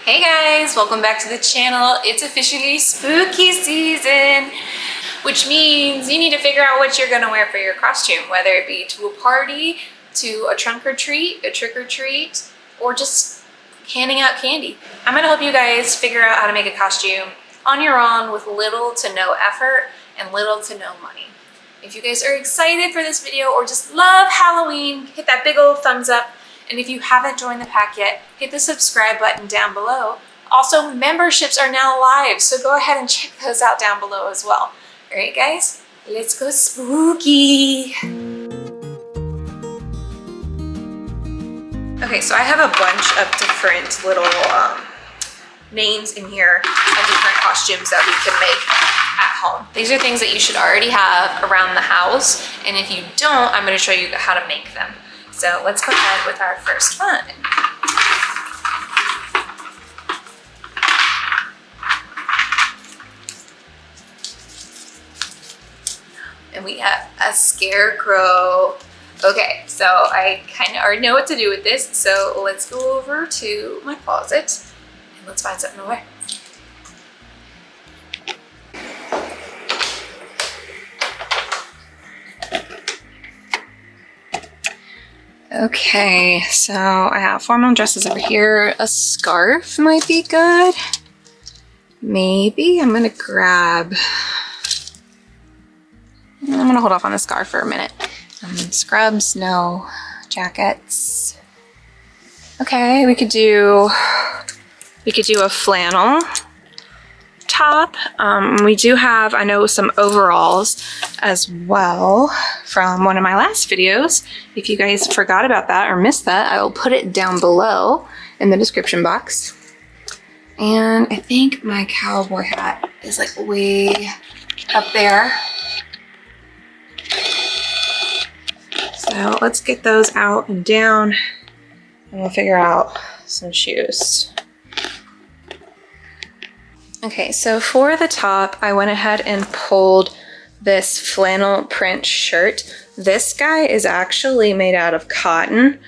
Hey guys, welcome back to the channel. It's officially spooky season, which means you need to figure out what you're gonna wear for your costume, whether it be to a party, to a trunk or treat, a trick or treat, or just handing out candy. I'm gonna help you guys figure out how to make a costume on your own with little to no effort and little to no money. If you guys are excited for this video or just love Halloween, hit that big old thumbs up. And if you haven't joined the pack yet, hit the subscribe button down below. Also, memberships are now live, so go ahead and check those out down below as well. All right, guys, let's go spooky. Okay, so I have a bunch of different little names in here of different costumes that we can make at home. These are things that you should already have around the house, and if you don't, I'm gonna show you how to make them. So let's go ahead with our first one. And we have a scarecrow. Okay, so I kind of already know what to do with this. So let's go over to my closet and let's find something to wear. Okay, so I have formal dresses over here. A scarf might be good. Maybe I'm gonna grab, I'm gonna hold off on the scarf for a minute. Scrubs, no. Jackets. Okay, we could do a flannel top. We do have, I know, some overalls as well from one of my last videos. If you guys forgot about that or missed that, I will put it down below in the description box. And I think my cowboy hat is like way up there. So let's get those out and down and we'll figure out some shoes. Okay, so for the top, I went ahead and pulled this flannel print shirt. This guy is actually made out of cotton.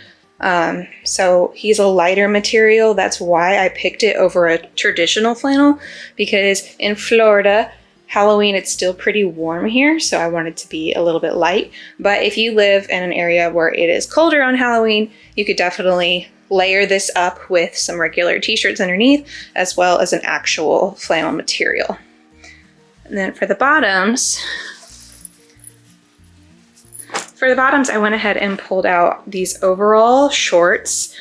So he's a lighter material. That's why I picked it over a traditional flannel, because in Florida, Halloween, it's still pretty warm here. So I wanted to be a little bit light. But if you live in an area where it is colder on Halloween, you could definitely layer this up with some regular t-shirts underneath, as well as an actual flannel material. And then for the bottoms, I went ahead and pulled out these overall shorts.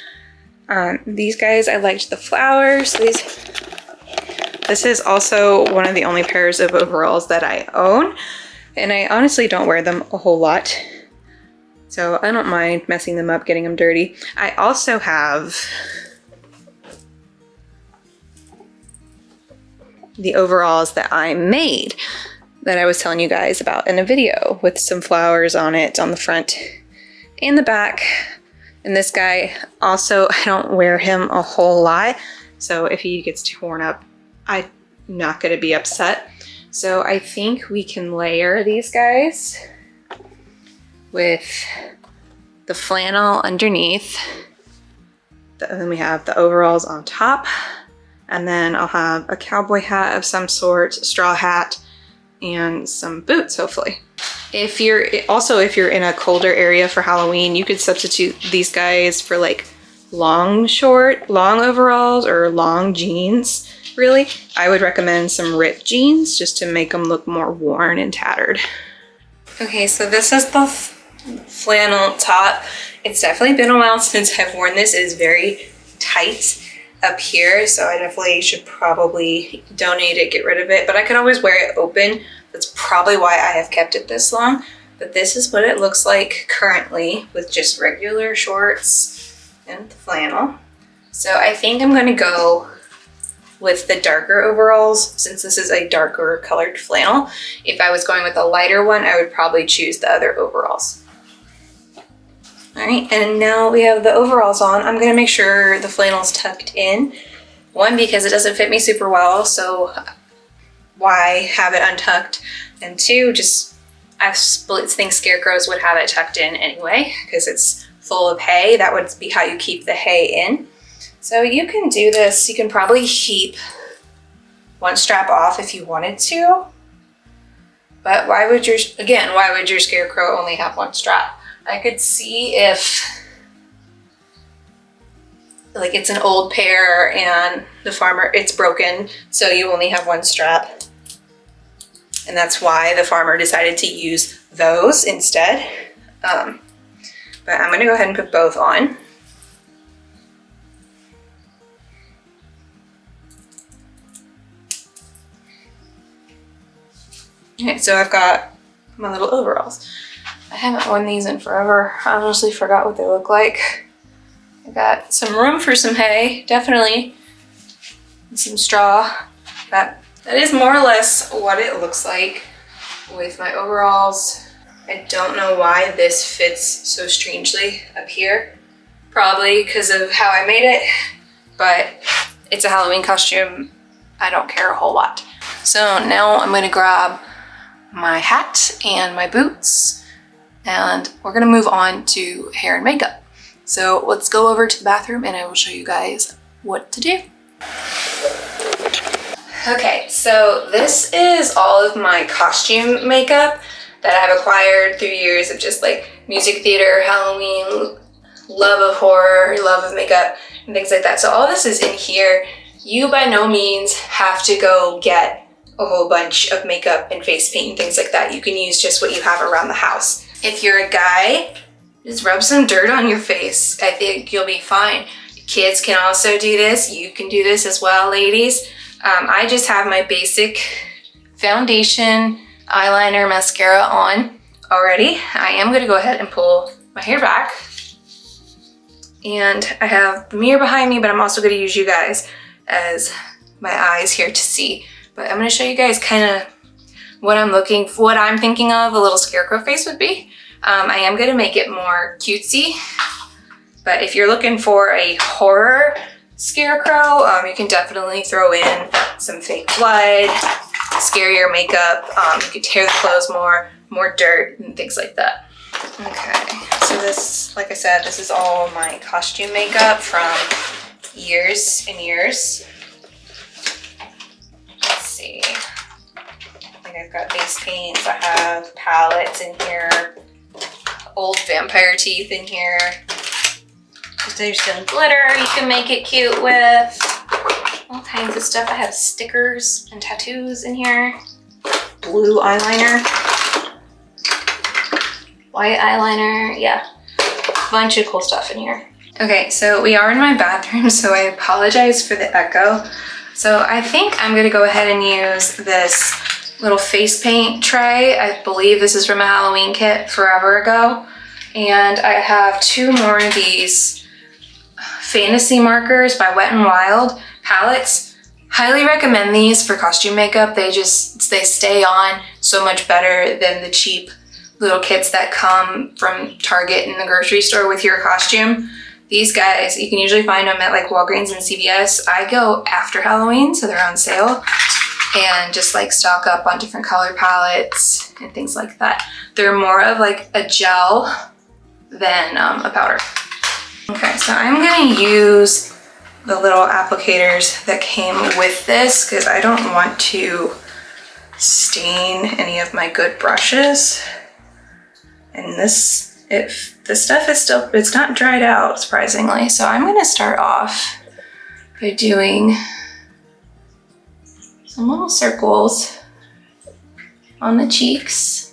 These guys, I liked the flowers. This is also one of the only pairs of overalls that I own, and I honestly don't wear them a whole lot. So I don't mind messing them up, getting them dirty. I also have the overalls that I made that I was telling you guys about in a video with some flowers on it on the front and the back. And this guy also, I don't wear him a whole lot. So if he gets torn up, I'm not gonna be upset. So I think we can layer these guys with the flannel underneath. Then we have the overalls on top. And then I'll have a cowboy hat of some sort, a straw hat, and some boots, hopefully. If you're in a colder area for Halloween, you could substitute these guys for like long overalls or long jeans, really. I would recommend some ripped jeans just to make them look more worn and tattered. Okay, so this is the flannel top. It's definitely been a while since I've worn this. It is very tight up here, so I definitely should probably donate it, get rid of it, but I could always wear it open. That's probably why I have kept it this long. But this is what it looks like currently with just regular shorts and flannel. So I think I'm gonna go with the darker overalls, since this is a darker colored flannel. If I was going with a lighter one, I would probably choose the other overalls. All right, and now we have the overalls on. I'm gonna make sure the flannel's tucked in. One, because it doesn't fit me super well, so why have it untucked? And two, just I think scarecrows would have it tucked in anyway, because it's full of hay. That would be how you keep the hay in. So you can do this. You can probably keep one strap off if you wanted to. But why would your Scarecrow only have one strap? I could see if like it's an old pair and the farmer, it's broken, so you only have one strap. And that's why the farmer decided to use those instead. But I'm gonna go ahead and put both on. Okay, so I've got my little overalls. I haven't worn these in forever. I honestly forgot what they look like. I got some room for some hay, definitely, and some straw. That is more or less what it looks like with my overalls. I don't know why this fits so strangely up here. Probably because of how I made it, but it's a Halloween costume. I don't care a whole lot. So now I'm gonna grab my hat and my boots, and we're gonna move on to hair and makeup. So let's go over to the bathroom and I will show you guys what to do. Okay, so this is all of my costume makeup that I've acquired through years of just like music theater, Halloween, love of horror, love of makeup, and things like that. So all this is in here. You by no means have to go get a whole bunch of makeup and face paint and things like that. You can use just what you have around the house. If you're a guy, just rub some dirt on your face. I think you'll be fine. Kids can also do this. You can do this as well, ladies. I just have my basic foundation, eyeliner, mascara on already. I am gonna go ahead and pull my hair back. And I have the mirror behind me, but I'm also gonna use you guys as my eyes here to see. But I'm gonna show you guys kind of what I'm thinking of a little Scarecrow face would be. I am gonna make it more cutesy, but if you're looking for a horror Scarecrow, you can definitely throw in some fake blood, scarier makeup. You could tear the clothes more dirt and things like that. Okay, so this, like I said, this is all my costume makeup from years and years. Let's see. Like I've got face paints, I have palettes in here, old vampire teeth in here. There's some glitter you can make it cute with. All kinds of stuff. I have stickers and tattoos in here. Blue eyeliner. White eyeliner. Yeah. Bunch of cool stuff in here. Okay, so we are in my bathroom, so I apologize for the echo. So I think I'm gonna go ahead and use this little face paint tray. I believe this is from a Halloween kit forever ago. And I have two more of these fantasy markers by Wet n Wild palettes. Highly recommend these for costume makeup. They stay on so much better than the cheap little kits that come from Target and the grocery store with your costume. These guys, you can usually find them at like Walgreens and CVS. I go after Halloween, so they're on sale, and just like stock up on different color palettes and things like that. They're more of like a gel than a powder. Okay, so I'm gonna use the little applicators that came with this because I don't want to stain any of my good brushes. And this stuff is still, it's not dried out, surprisingly. So I'm gonna start off by doing some little circles on the cheeks.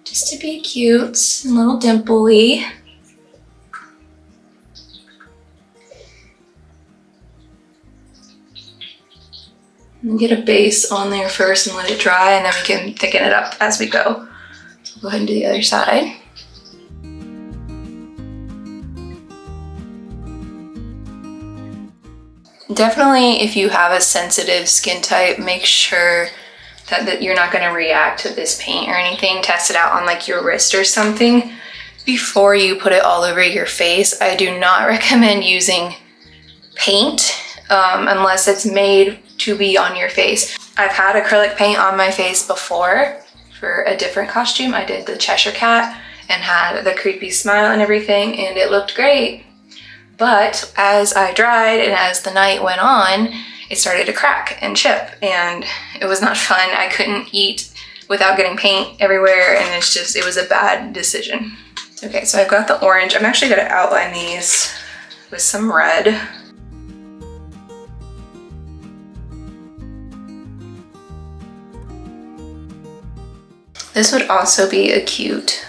Just to be cute and a little dimple-y. And get a base on there first and let it dry, and then we can thicken it up as we go. So we'll go ahead and do the other side. Definitely, if you have a sensitive skin type, make sure that you're not going to react to this paint or anything. Test it out on like your wrist or something before you put it all over your face. I do not recommend using paint unless it's made to be on your face. I've had acrylic paint on my face before for a different costume. I did the Cheshire Cat, and had the creepy smile and everything, and it looked great. But as I dried and as the night went on, it started to crack and chip, and it was not fun. I couldn't eat without getting paint everywhere, and it was a bad decision. Okay, so I've got the orange. I'm actually gonna outline these with some red. This would also be a cute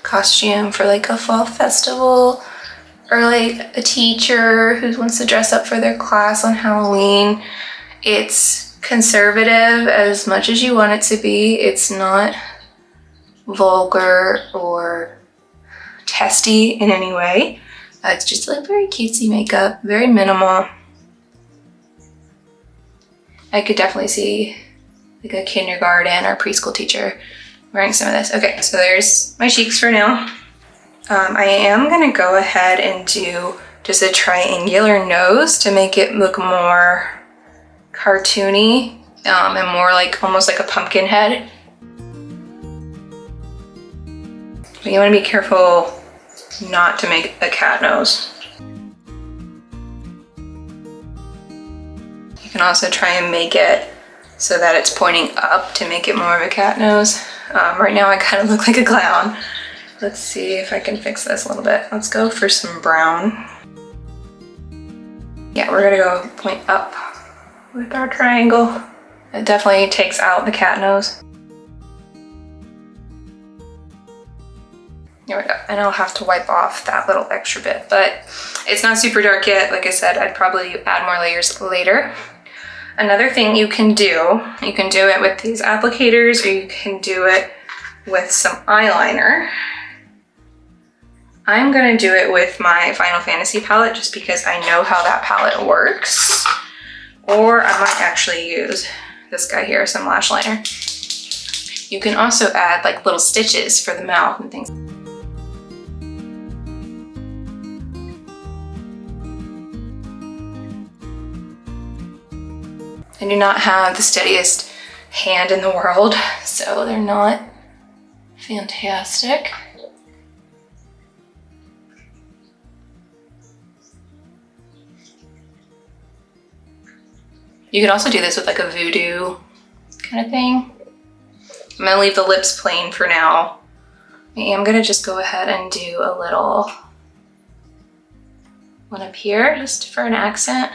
costume for like a fall festival, or like a teacher who wants to dress up for their class on Halloween. It's conservative as much as you want it to be. It's not vulgar or testy in any way. It's just like very cutesy makeup, very minimal. I could definitely see like a kindergarten or preschool teacher wearing some of this. Okay, so there's my cheeks for now. I am gonna go ahead and do just a triangular nose to make it look more cartoony and more like almost like a pumpkin head. But you wanna be careful not to make a cat nose. You can also try and make it so that it's pointing up to make it more of a cat nose. Right now I kind of look like a clown. Let's see if I can fix this a little bit. Let's go for some brown. Yeah, we're gonna go point up with our triangle. It definitely takes out the cat nose. There we go. And I'll have to wipe off that little extra bit, but it's not super dark yet. Like I said, I'd probably add more layers later. Another thing you can do it with these applicators, or you can do it with some eyeliner. I'm gonna do it with my Final Fantasy palette just because I know how that palette works. Or I might actually use this guy here, some lash liner. You can also add like little stitches for the mouth and things. I do not have the steadiest hand in the world, so they're not fantastic. You can also do this with like a voodoo kind of thing. I'm gonna leave the lips plain for now. I am gonna just go ahead and do a little one up here just for an accent.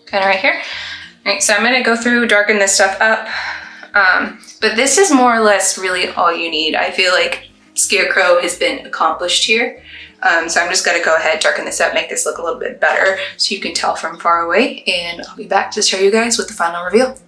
Kind of right here. All right, so I'm gonna go through, darken this stuff up. But this is more or less really all you need. I feel like Scarecrow has been accomplished here. So I'm just gonna go ahead, darken this up, make this look a little bit better so you can tell from far away, and I'll be back to show you guys with the final reveal.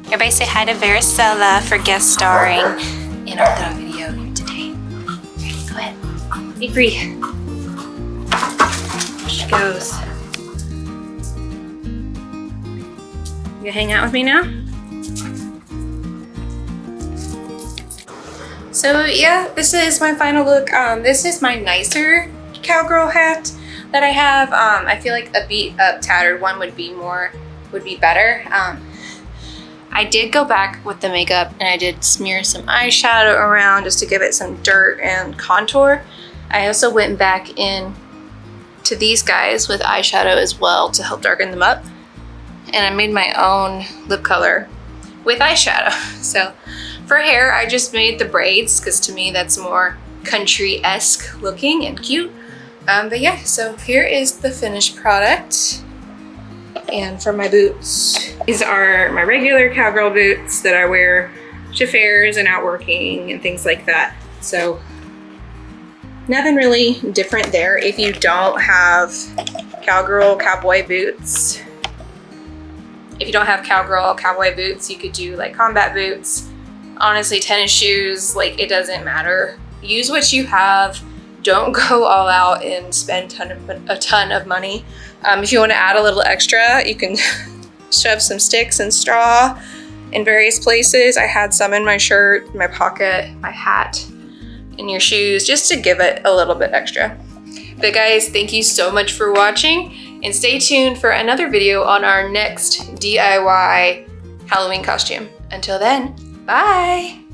Everybody say hi to Varicella for guest starring in our little video here today. Ready, go ahead. Be free. There she goes. You gonna hang out with me now? So yeah, this is my final look. This is my nicer cowgirl hat that I have. I feel like a beat up tattered one would be better. I did go back with the makeup and I did smear some eyeshadow around just to give it some dirt and contour. I also went back in to these guys with eyeshadow as well to help darken them up. And I made my own lip color with eyeshadow. So for hair, I just made the braids because to me that's more country-esque looking and cute. But yeah, so here is the finished product. And for my boots, these are my regular cowgirl boots that I wear to fairs and out working and things like that. So nothing really different there. If you don't have cowgirl cowboy boots, you could do like combat boots. Honestly, tennis shoes, like it doesn't matter. Use what you have. don't go all out and spend a ton of money. If you want to add a little extra, you can shove some sticks and straw in various places. I had some in my shirt, my pocket, my hat, in your shoes, just to give it a little bit extra. But guys, thank you so much for watching, and stay tuned for another video on our next DIY Halloween costume. Until then, bye!